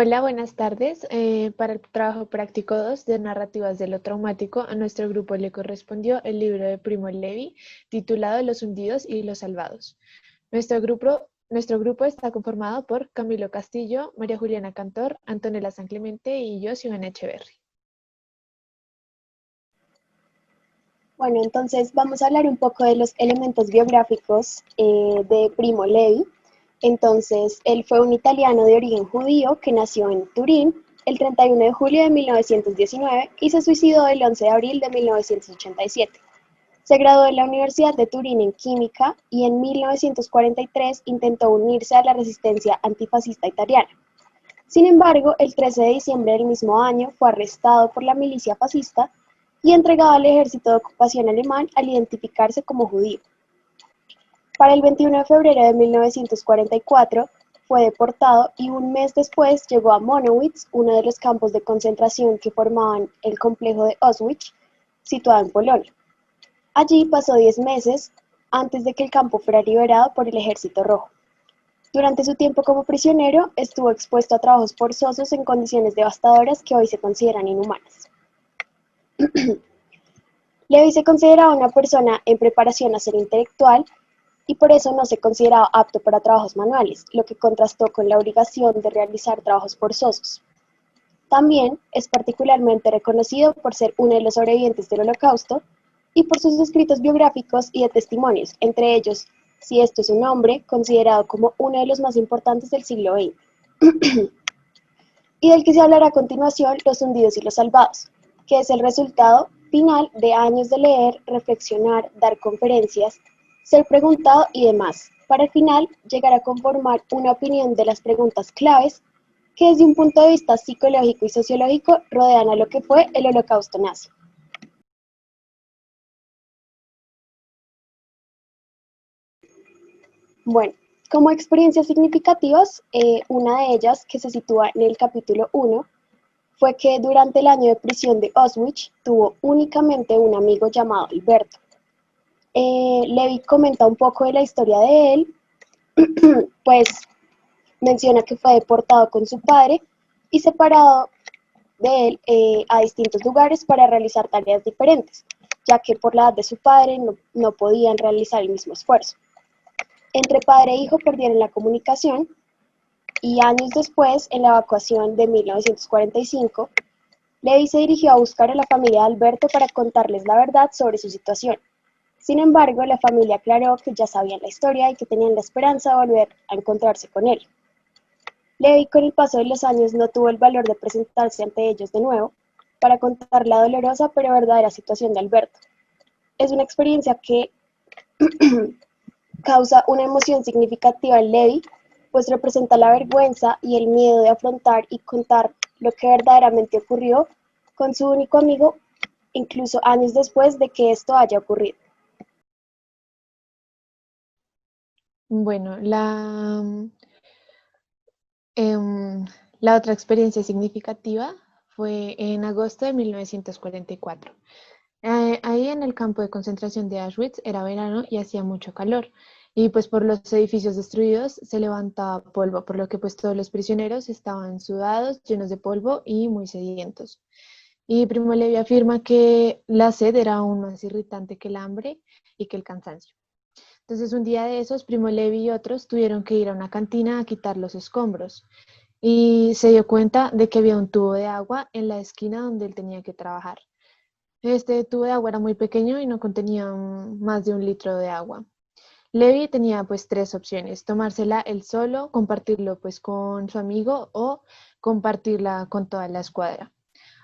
Hola, buenas tardes. Para el trabajo práctico 2 de Narrativas de lo Traumático, a nuestro grupo le correspondió el libro de Primo Levi titulado Los hundidos y los salvados. Nuestro grupo está conformado por Camilo Castillo, María Juliana Cantor, Antonella San Clemente y yo, Ivana Echeverry. Bueno, entonces vamos a hablar un poco de los elementos biográficos de Primo Levi. Entonces, él fue un italiano de origen judío que nació en Turín el 31 de julio de 1919 y se suicidó el 11 de abril de 1987. Se graduó en la Universidad de Turín en química y en 1943 intentó unirse a la resistencia antifascista italiana. Sin embargo, el 13 de diciembre del mismo año fue arrestado por la milicia fascista y entregado al ejército de ocupación alemán al identificarse como judío. Para el 21 de febrero de 1944 fue deportado y un mes después llegó a Monowitz, uno de los campos de concentración que formaban el complejo de Auschwitz, situado en Polonia. Allí pasó 10 meses antes de que el campo fuera liberado por el Ejército Rojo. Durante su tiempo como prisionero, estuvo expuesto a trabajos forzosos en condiciones devastadoras que hoy se consideran inhumanas. Levi se consideraba una persona en preparación a ser intelectual y por eso no se consideraba apto para trabajos manuales, lo que contrastó con la obligación de realizar trabajos forzosos. También es particularmente reconocido por ser uno de los sobrevivientes del Holocausto y por sus escritos biográficos y de testimonios, entre ellos Si esto es un hombre, considerado como uno de los más importantes del siglo XX, y del que se hablará a continuación, Los hundidos y los salvados, que es el resultado final de años de leer, reflexionar, dar conferencias, ser preguntado y demás, para al final llegar a conformar una opinión de las preguntas claves que desde un punto de vista psicológico y sociológico rodean a lo que fue el Holocausto nazi. Bueno, como experiencias significativas, una de ellas que se sitúa en el capítulo 1 fue que durante el año de prisión de Auschwitz tuvo únicamente un amigo llamado Alberto. Levi comenta un poco de la historia de él, pues menciona que fue deportado con su padre y separado de él a distintos lugares para realizar tareas diferentes, ya que por la edad de su padre no podían realizar el mismo esfuerzo. Entre padre e hijo perdieron la comunicación y años después, en la evacuación de 1945, Levi se dirigió a buscar a la familia de Alberto para contarles la verdad sobre su situación. Sin embargo, la familia aclaró que ya sabían la historia y que tenían la esperanza de volver a encontrarse con él. Levi, con el paso de los años, no tuvo el valor de presentarse ante ellos de nuevo para contar la dolorosa pero verdadera situación de Alberto. Es una experiencia que causa una emoción significativa en Levi, pues representa la vergüenza y el miedo de afrontar y contar lo que verdaderamente ocurrió con su único amigo, incluso años después de que esto haya ocurrido. Bueno, em, la otra experiencia significativa fue en agosto de 1944. Ahí en el campo de concentración de Auschwitz era verano y hacía mucho calor. Y pues por los edificios destruidos se levantaba polvo, por lo que pues todos los prisioneros estaban sudados, llenos de polvo y muy sedientos. Y Primo Levi afirma que la sed era aún más irritante que el hambre y que el cansancio. Entonces un día de esos, Primo Levi y otros tuvieron que ir a una cantina a quitar los escombros y se dio cuenta de que había un tubo de agua en la esquina donde él tenía que trabajar. Este tubo de agua era muy pequeño y no contenía más de 1 litro de agua. Levi tenía pues tres opciones: tomársela él solo, compartirlo pues con su amigo o compartirla con toda la escuadra.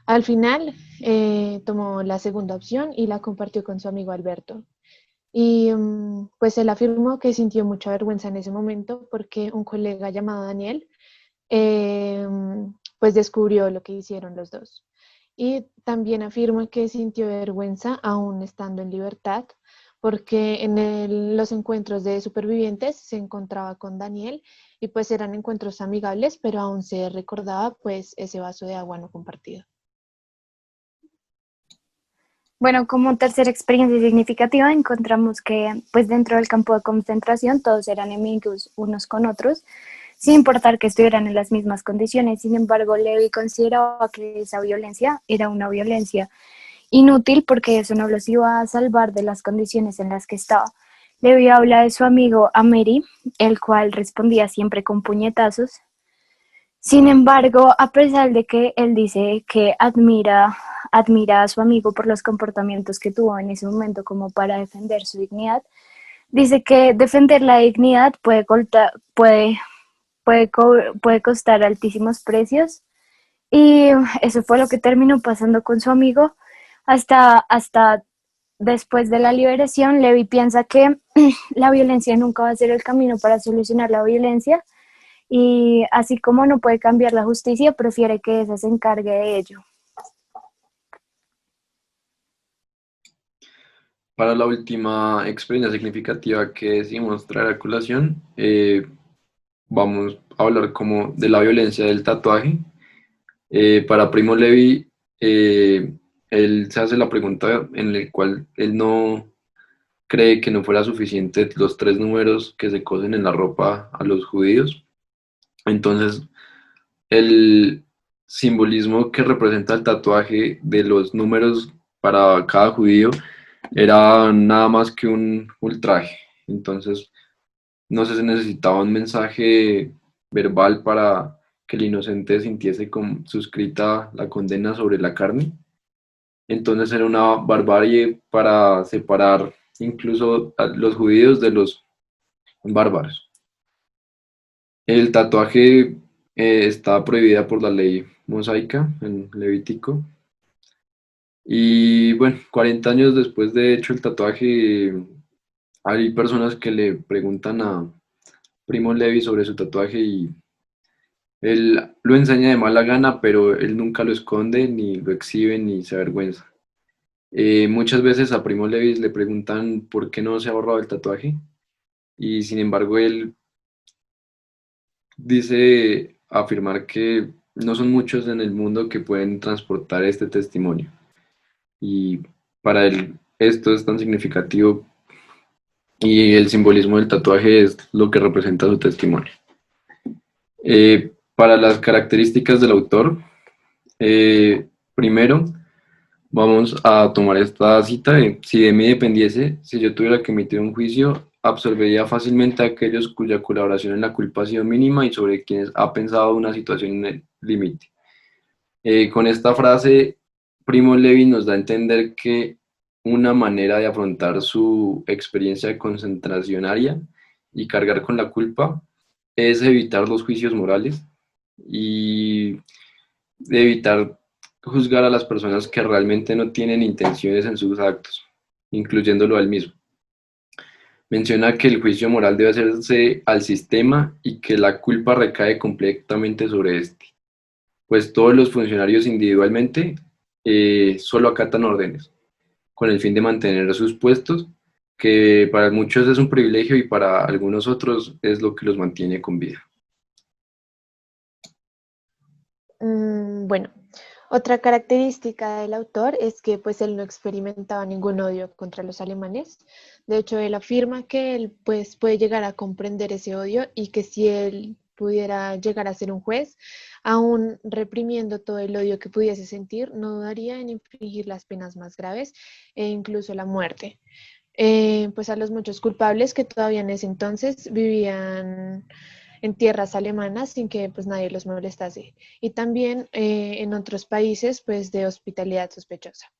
Al final tomó la segunda opción y la compartió con su amigo Alberto. Y pues él afirmó que sintió mucha vergüenza en ese momento porque un colega llamado Daniel eh, pues descubrió lo que hicieron los dos. Y también afirma que sintió vergüenza aún estando en libertad, porque en los encuentros de supervivientes se encontraba con Daniel y pues eran encuentros amigables, pero aún se recordaba pues ese vaso de agua no compartido. Bueno, como tercera experiencia significativa encontramos que pues dentro del campo de concentración todos eran enemigos unos con otros, sin importar que estuvieran en las mismas condiciones. Sin embargo, Levi consideraba que esa violencia era una violencia inútil porque eso no los iba a salvar de las condiciones en las que estaba. Levi habla de su amigo Ameri, el cual respondía siempre con puñetazos. Sin embargo, a pesar de que él dice que admira a su amigo por los comportamientos que tuvo en ese momento como para defender su dignidad, dice que defender la dignidad puede costar altísimos precios, y eso fue lo que terminó pasando con su amigo. Hasta después de la liberación, Levi piensa que la violencia nunca va a ser el camino para solucionar la violencia, y así como no puede cambiar la justicia, prefiere que esa se encargue de ello. Para la última experiencia significativa que decidimos traer a colación, vamos a hablar como de la violencia del tatuaje. Para Primo Levi, él se hace la pregunta en la cual él no cree que no fuera suficiente los 3 números que se cosen en la ropa a los judíos. Entonces, el simbolismo que representa el tatuaje de los números para cada judío era nada más que un ultraje. Entonces, no sé si necesitaba un mensaje verbal para que el inocente sintiese suscrita la condena sobre la carne. Entonces era una barbarie para separar incluso a los judíos de los bárbaros. El tatuaje está prohibida por la ley mosaica en Levítico. Y bueno, 40 años después de hecho el tatuaje, hay personas que le preguntan a Primo Levi sobre su tatuaje y él lo enseña de mala gana, pero él nunca lo esconde, ni lo exhibe, ni se avergüenza. Muchas veces a Primo Levi le preguntan por qué no se ha borrado el tatuaje y sin embargo él dice afirmar que no son muchos en el mundo que pueden transportar este testimonio y para él esto es tan significativo y el simbolismo del tatuaje es lo que representa su testimonio. Para las características del autor, primero vamos a tomar esta cita de: si de mí dependiese, si yo tuviera que emitir un juicio, absorbería fácilmente a aquellos cuya colaboración en la culpa ha sido mínima y sobre quienes ha pensado una situación en el límite. Con esta frase, Primo Levi nos da a entender que una manera de afrontar su experiencia concentracionaria y cargar con la culpa es evitar los juicios morales y evitar juzgar a las personas que realmente no tienen intenciones en sus actos, incluyéndolo a él mismo. Menciona que el juicio moral debe hacerse al sistema y que la culpa recae completamente sobre este, pues todos los funcionarios individualmente solo acatan órdenes, con el fin de mantener sus puestos, que para muchos es un privilegio y para algunos otros es lo que los mantiene con vida. Bueno, otra característica del autor es que pues él no experimentaba ningún odio contra los alemanes. De hecho, él afirma que él pues puede llegar a comprender ese odio y que si él pudiera llegar a ser un juez, aún reprimiendo todo el odio que pudiese sentir, no dudaría en infligir las penas más graves e incluso la muerte. Pues a los muchos culpables que todavía en ese entonces vivían en tierras alemanas sin que pues nadie los molestase y también en otros países pues de hospitalidad sospechosa.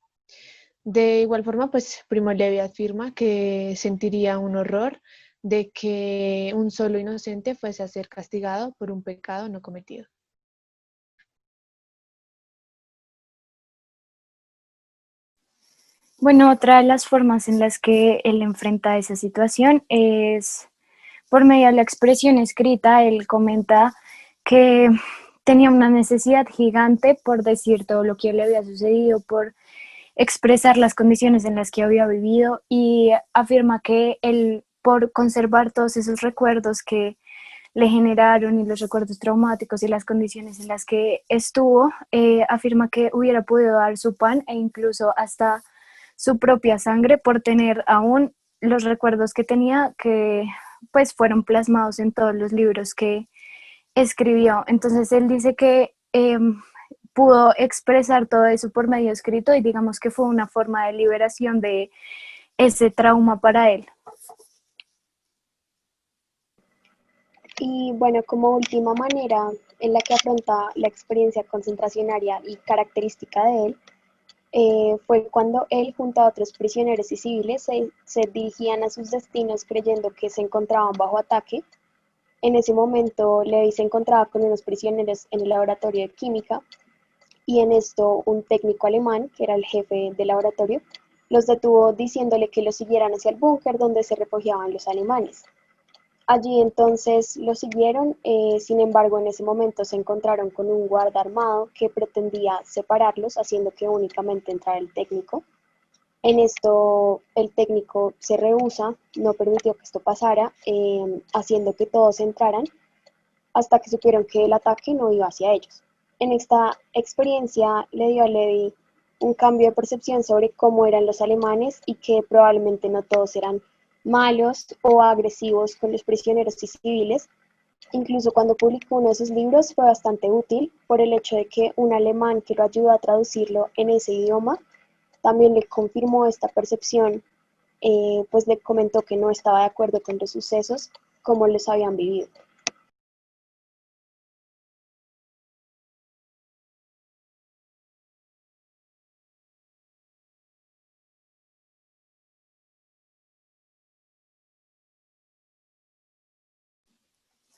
De igual forma pues Primo Levi afirma que sentiría un horror de que un solo inocente fuese a ser castigado por un pecado no cometido. Bueno, otra de las formas en las que él enfrenta esa situación es por medio de la expresión escrita. Él comenta que tenía una necesidad gigante por decir todo lo que le había sucedido, por expresar las condiciones en las que había vivido, y afirma que él, por conservar todos esos recuerdos que le generaron y los recuerdos traumáticos y las condiciones en las que estuvo, afirma que hubiera podido dar su pan e incluso hasta su propia sangre por tener aún los recuerdos que tenía, que pues fueron plasmados en todos los libros que escribió. Entonces él dice que pudo expresar todo eso por medio escrito y digamos que fue una forma de liberación de ese trauma para él. Y bueno, como última manera en la que afronta la experiencia concentracionaria y característica de él, fue cuando él junto a otros prisioneros y civiles se dirigían a sus destinos creyendo que se encontraban bajo ataque. En ese momento Levi se encontraba con unos prisioneros en el laboratorio de química y en esto un técnico alemán, que era el jefe del laboratorio, los detuvo diciéndole que los siguieran hacia el búnker donde se refugiaban los alemanes. Allí entonces lo siguieron, sin embargo en ese momento se encontraron con un guarda armado que pretendía separarlos, haciendo que únicamente entrara el técnico. En esto el técnico se rehúsa, no permitió que esto pasara, haciendo que todos entraran hasta que supieron que el ataque no iba hacia ellos. En esta experiencia le dio a Levi un cambio de percepción sobre cómo eran los alemanes y que probablemente no todos eran malos o agresivos con los prisioneros y civiles. Incluso cuando publicó uno de sus libros fue bastante útil por el hecho de que un alemán que lo ayudó a traducirlo en ese idioma también le confirmó esta percepción, pues le comentó que no estaba de acuerdo con los sucesos como los habían vivido.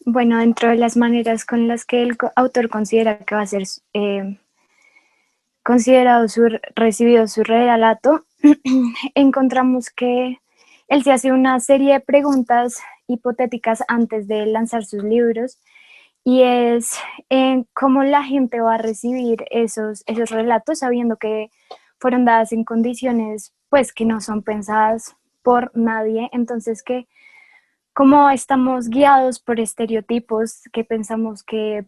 Bueno, dentro de las maneras con las que el autor considera que va a ser considerado recibido su relato, encontramos que él se hace una serie de preguntas hipotéticas antes de lanzar sus libros y es cómo la gente va a recibir esos relatos sabiendo que fueron dadas en condiciones pues que no son pensadas por nadie, entonces que como estamos guiados por estereotipos que pensamos que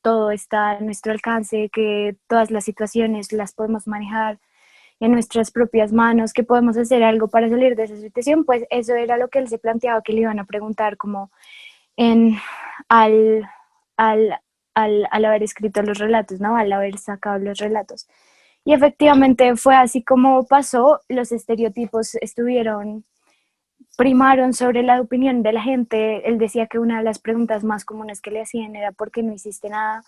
todo está a nuestro alcance, que todas las situaciones las podemos manejar en nuestras propias manos, que podemos hacer algo para salir de esa situación, pues eso era lo que él se planteaba que le iban a preguntar como en, al, al, al haber escrito los relatos, ¿no? Al haber sacado los relatos. Y efectivamente fue así como pasó, los estereotipos primaron sobre la opinión de la gente. Él decía que una de las preguntas más comunes que le hacían era ¿por qué no hiciste nada?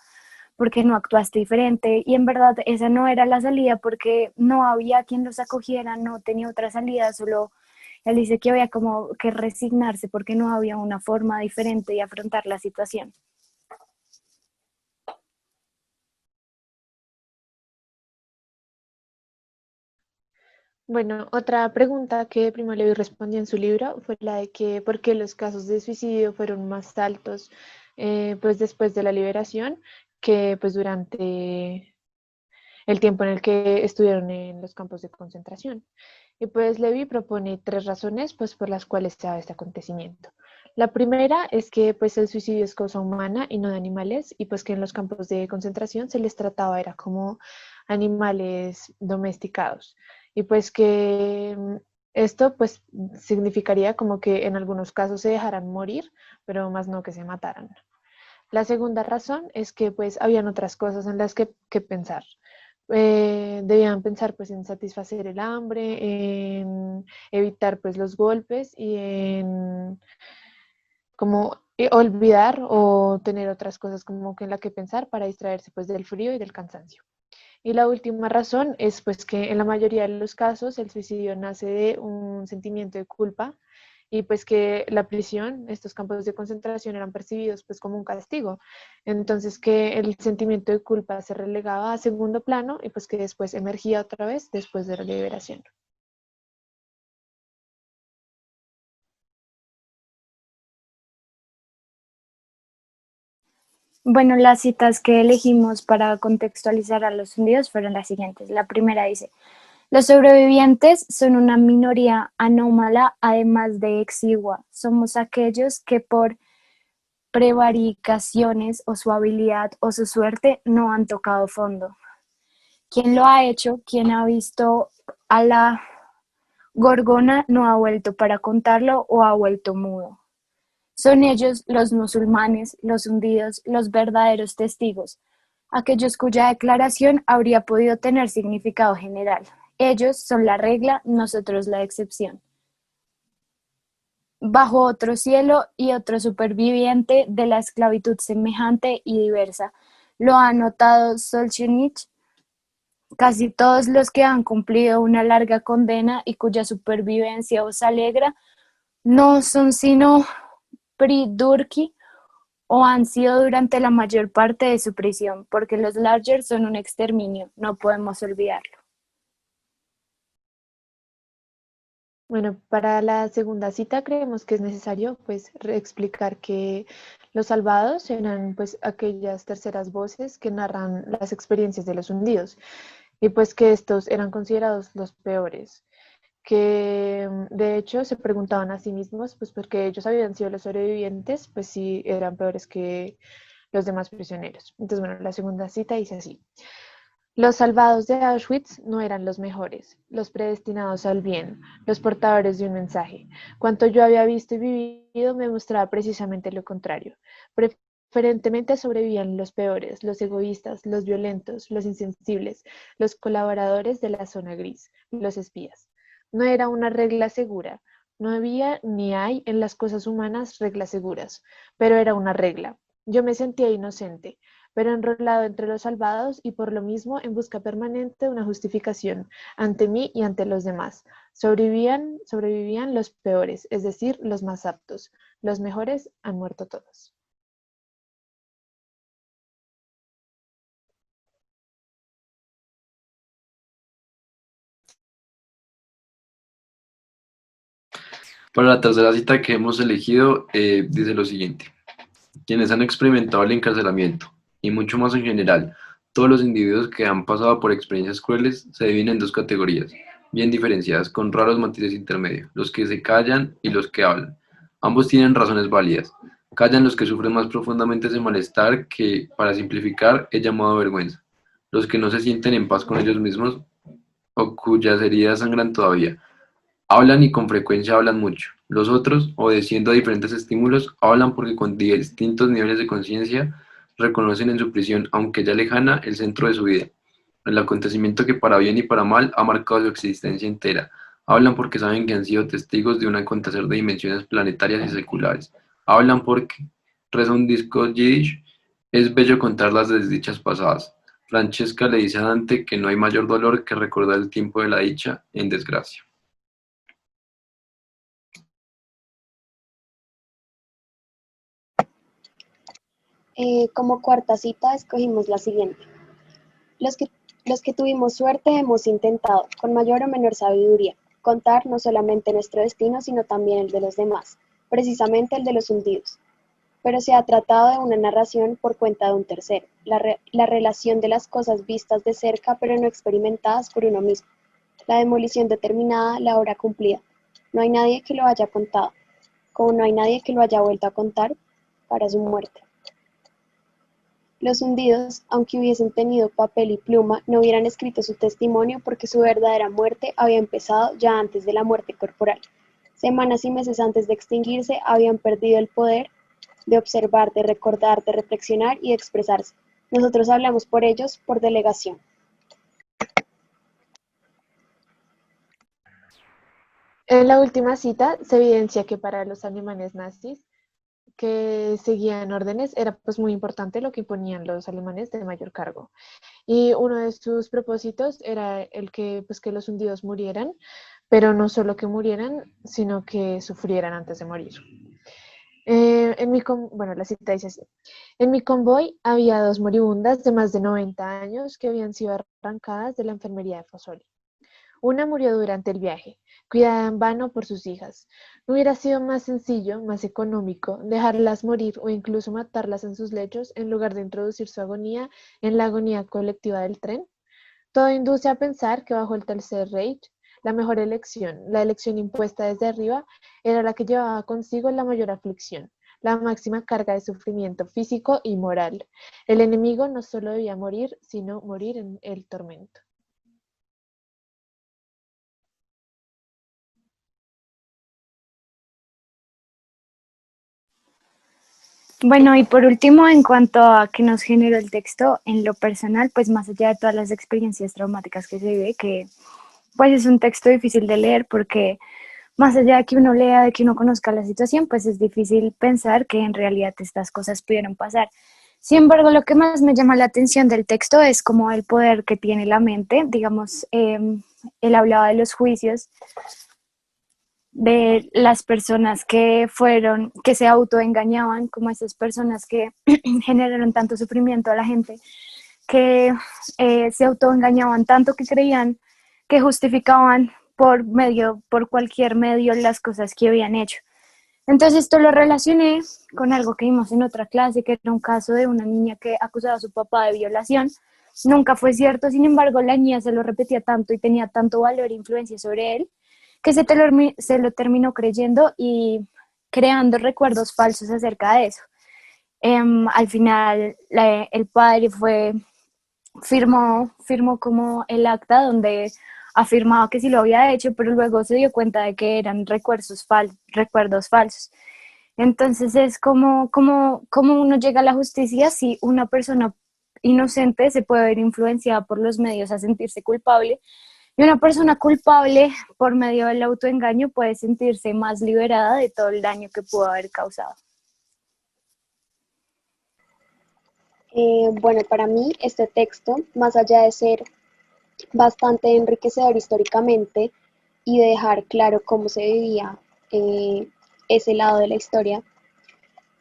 ¿Por qué no actuaste diferente? Y en verdad esa no era la salida porque no había quien los acogiera, no tenía otra salida, solo él dice que había como que resignarse porque no había una forma diferente de afrontar la situación. Bueno, otra pregunta que Primo Levi respondió en su libro fue la de que por qué los casos de suicidio fueron más altos pues después de la liberación que pues durante el tiempo en el que estuvieron en los campos de concentración. Y pues Levi propone tres razones pues por las cuales se da este acontecimiento. La primera es que pues el suicidio es cosa humana y no de animales y pues que en los campos de concentración se les trataba era como animales domesticados y pues que esto pues significaría como que en algunos casos se dejaran morir, pero más no que se mataran. La segunda razón es que pues habían otras cosas en las que pensar. Debían pensar pues en satisfacer el hambre, en evitar pues los golpes y en como olvidar o tener otras cosas como que en la que pensar para distraerse pues del frío y del cansancio. Y la última razón es pues que en la mayoría de los casos el suicidio nace de un sentimiento de culpa y pues que la prisión, estos campos de concentración eran percibidos pues como un castigo. Entonces que el sentimiento de culpa se relegaba a segundo plano y pues que después emergía otra vez después de la liberación. Bueno, las citas que elegimos para contextualizar a los hundidos fueron las siguientes. La primera dice, los sobrevivientes son una minoría anómala, además de exigua. Somos aquellos que por prevaricaciones o su habilidad o su suerte no han tocado fondo. ¿Quién lo ha hecho? ¿Quién ha visto a la gorgona? No ha vuelto para contarlo o ha vuelto mudo. Son ellos los musulmanes, los hundidos, los verdaderos testigos, aquellos cuya declaración habría podido tener significado general. Ellos son la regla, nosotros la excepción. Bajo otro cielo y otro superviviente de la esclavitud semejante y diversa. Lo ha notado Solzhenitsyn. Casi todos los que han cumplido una larga condena y cuya supervivencia os alegra no son sino pridurki o han sido durante la mayor parte de su prisión, porque los Largers son un exterminio, no podemos olvidarlo. Bueno, para la segunda cita creemos que es necesario pues explicar que los salvados eran pues aquellas terceras voces que narran las experiencias de los hundidos y pues que estos eran considerados los peores, que de hecho se preguntaban a sí mismos pues porque ellos habían sido los sobrevivientes, pues sí eran peores que los demás prisioneros. Entonces, bueno, la segunda cita dice así. Los salvados de Auschwitz no eran los mejores, los predestinados al bien, los portadores de un mensaje. Cuanto yo había visto y vivido me mostraba precisamente lo contrario. Preferentemente sobrevivían los peores, los egoístas, los violentos, los insensibles, los colaboradores de la zona gris, los espías. No era una regla segura. No había ni hay en las cosas humanas reglas seguras, pero era una regla. Yo me sentía inocente, pero enrolado entre los salvados y por lo mismo en busca permanente de una justificación ante mí y ante los demás. Sobrevivían los peores, es decir, los más aptos. Los mejores han muerto todos. Para la tercera cita que hemos elegido, dice lo siguiente. Quienes han experimentado el encarcelamiento, y mucho más en general, todos los individuos que han pasado por experiencias crueles se dividen en dos categorías, bien diferenciadas, con raros matices intermedios, los que se callan y los que hablan. Ambos tienen razones válidas. Callan los que sufren más profundamente ese malestar que, para simplificar, he llamado vergüenza. Los que no se sienten en paz con ellos mismos o cuyas heridas sangran todavía. Hablan y con frecuencia hablan mucho. Los otros, obedeciendo a diferentes estímulos, hablan porque con distintos niveles de conciencia reconocen en su prisión, aunque ya lejana, el centro de su vida, el acontecimiento que para bien y para mal ha marcado su existencia entera. Hablan porque saben que han sido testigos de un acontecer de dimensiones planetarias y seculares. Hablan porque, reza un disco yiddish, es bello contar las desdichas pasadas. Francesca le dice a Dante que no hay mayor dolor que recordar el tiempo de la dicha en desgracia. Como cuarta cita escogimos la siguiente. Los que, los que tuvimos suerte hemos intentado, con mayor o menor sabiduría, contar no solamente nuestro destino, sino también el de los demás, precisamente el de los hundidos. Pero se ha tratado de una narración por cuenta de un tercero, la relación de las cosas vistas de cerca pero no experimentadas por uno mismo, la demolición determinada, la hora cumplida. No hay nadie que lo haya contado, como no hay nadie que lo haya vuelto a contar para su muerte. Los hundidos, aunque hubiesen tenido papel y pluma, no hubieran escrito su testimonio porque su verdadera muerte había empezado ya antes de la muerte corporal. Semanas y meses antes de extinguirse, habían perdido el poder de observar, de recordar, de reflexionar y de expresarse. Nosotros hablamos por ellos por delegación. En la última cita se evidencia que para los alemanes nazis que seguían órdenes era pues muy importante lo que imponían los alemanes de mayor cargo. Y uno de sus propósitos era el que pues que los hundidos murieran, pero no solo que murieran, sino que sufrieran antes de morir. Bueno, la cita dice así. En mi convoy había dos moribundas de más de 90 años que habían sido arrancadas de la enfermería de Fossoli. Una murió durante el viaje, cuidada en vano por sus hijas. ¿No hubiera sido más sencillo, más económico, dejarlas morir o incluso matarlas en sus lechos en lugar de introducir su agonía en la agonía colectiva del tren? Todo induce a pensar que bajo el Tercer Reich, la mejor elección, la elección impuesta desde arriba, era la que llevaba consigo la mayor aflicción, la máxima carga de sufrimiento físico y moral. El enemigo no solo debía morir, sino morir en el tormento. Bueno, y por último, en cuanto a qué nos generó el texto, en lo personal, pues más allá de todas las experiencias traumáticas que se vive, que pues es un texto difícil de leer porque más allá de que uno lea, de que uno conozca la situación, pues es difícil pensar que en realidad estas cosas pudieron pasar. Sin embargo, lo que más me llama la atención del texto es como el poder que tiene la mente. Digamos, él hablaba de los juicios de las personas que fueron, que se autoengañaban, como esas personas que generaron tanto sufrimiento a la gente, que se autoengañaban tanto que creían que justificaban por cualquier medio las cosas que habían hecho. Entonces esto lo relacioné con algo que vimos en otra clase, que era un caso de una niña que acusaba a su papá de violación. Nunca fue cierto, sin embargo, la niña se lo repetía tanto y tenía tanto valor e influencia sobre él, que se lo terminó creyendo y creando recuerdos falsos acerca de eso. Al final, el padre firmó como el acta donde afirmaba que sí lo había hecho, pero luego se dio cuenta de que eran recuerdos falsos. Entonces es como uno llega a la justicia si una persona inocente se puede ver influenciada por los medios a sentirse culpable y una persona culpable por medio del autoengaño puede sentirse más liberada de todo el daño que pudo haber causado. Bueno, para mí este texto, más allá de ser bastante enriquecedor históricamente y de dejar claro cómo se vivía eh, ese lado de la historia,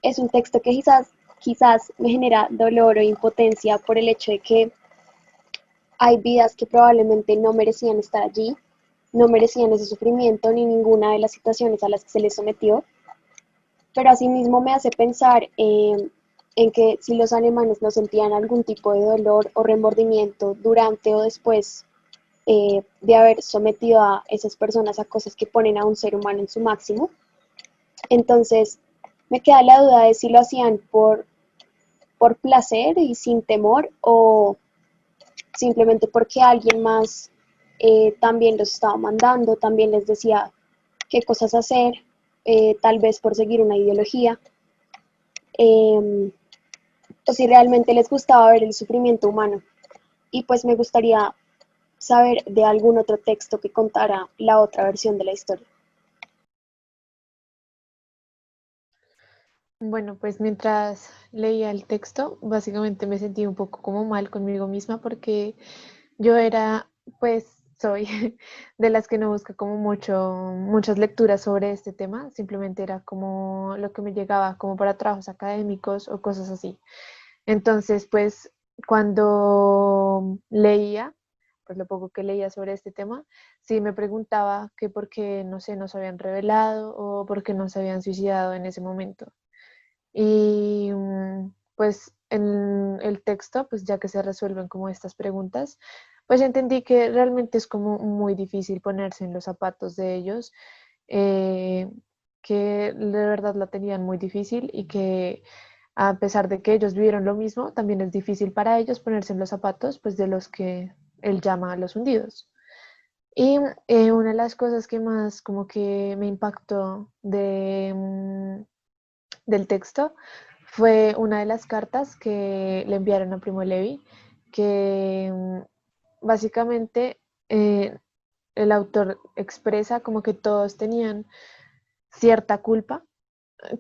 es un texto que quizás me genera dolor o impotencia por el hecho de que hay vidas que probablemente no merecían estar allí, no merecían ese sufrimiento ni ninguna de las situaciones a las que se les sometió, pero asimismo me hace pensar en que si los alemanes no sentían algún tipo de dolor o remordimiento durante o después de haber sometido a esas personas a cosas que ponen a un ser humano en su máximo, entonces me queda la duda de si lo hacían por placer y sin temor o simplemente porque alguien más también los estaba mandando, también les decía qué cosas hacer, tal vez por seguir una ideología, eh, o si realmente les gustaba ver el sufrimiento humano. Y pues me gustaría saber de algún otro texto que contara la otra versión de la historia. Bueno, pues mientras leía el texto, básicamente me sentí un poco como mal conmigo misma porque yo era, pues soy de las que no busca como muchas lecturas sobre este tema, simplemente era como lo que me llegaba como para trabajos académicos o cosas así. Entonces, pues cuando leía, pues lo poco que leía sobre este tema, sí me preguntaba que por qué, no sé, no se habían revelado o por qué no se habían suicidado en ese momento. Y pues en el texto, pues ya que se resuelven como estas preguntas, pues entendí que realmente es como muy difícil ponerse en los zapatos de ellos, eh, que de verdad la tenían muy difícil y que a pesar de que ellos vivieron lo mismo, también es difícil para ellos ponerse en los zapatos pues de los que él llama a los hundidos. Y una de las cosas que más como que me impactó del texto fue una de las cartas que le enviaron a Primo Levi, que básicamente eh, el autor expresa como que todos tenían cierta culpa,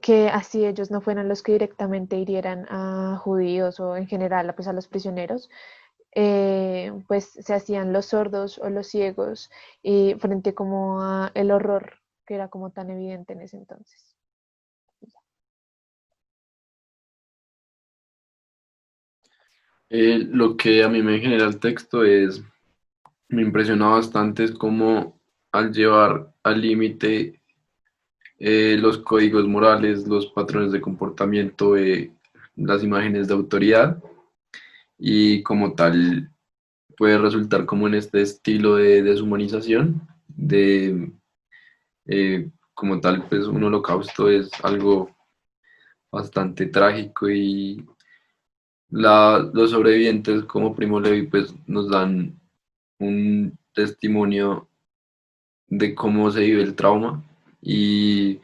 que así ellos no fueran los que directamente hirieran a judíos o en general pues, a los prisioneros, pues se hacían los sordos o los ciegos y frente como a el horror que era como tan evidente en ese entonces. Lo que a mí me genera el texto es, me impresiona bastante, es como al llevar al límite los códigos morales, los patrones de comportamiento, las imágenes de autoridad y como tal puede resultar como en este estilo de deshumanización, de como tal pues un holocausto es algo bastante trágico y los sobrevivientes como Primo Levi pues nos dan un testimonio de cómo se vive el trauma y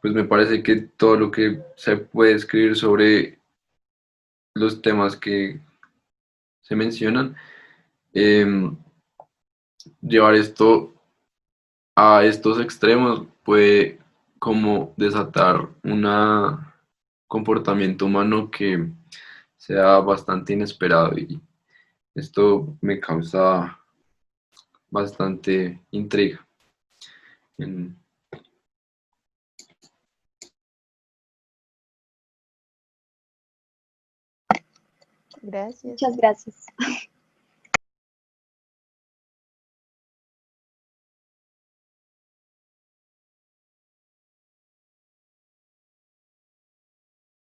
pues me parece que todo lo que se puede escribir sobre los temas que se mencionan, em, llevar esto a estos extremos puede como desatar un comportamiento humano que sea bastante inesperado y esto me causa bastante intriga. En- Gracias. Muchas gracias.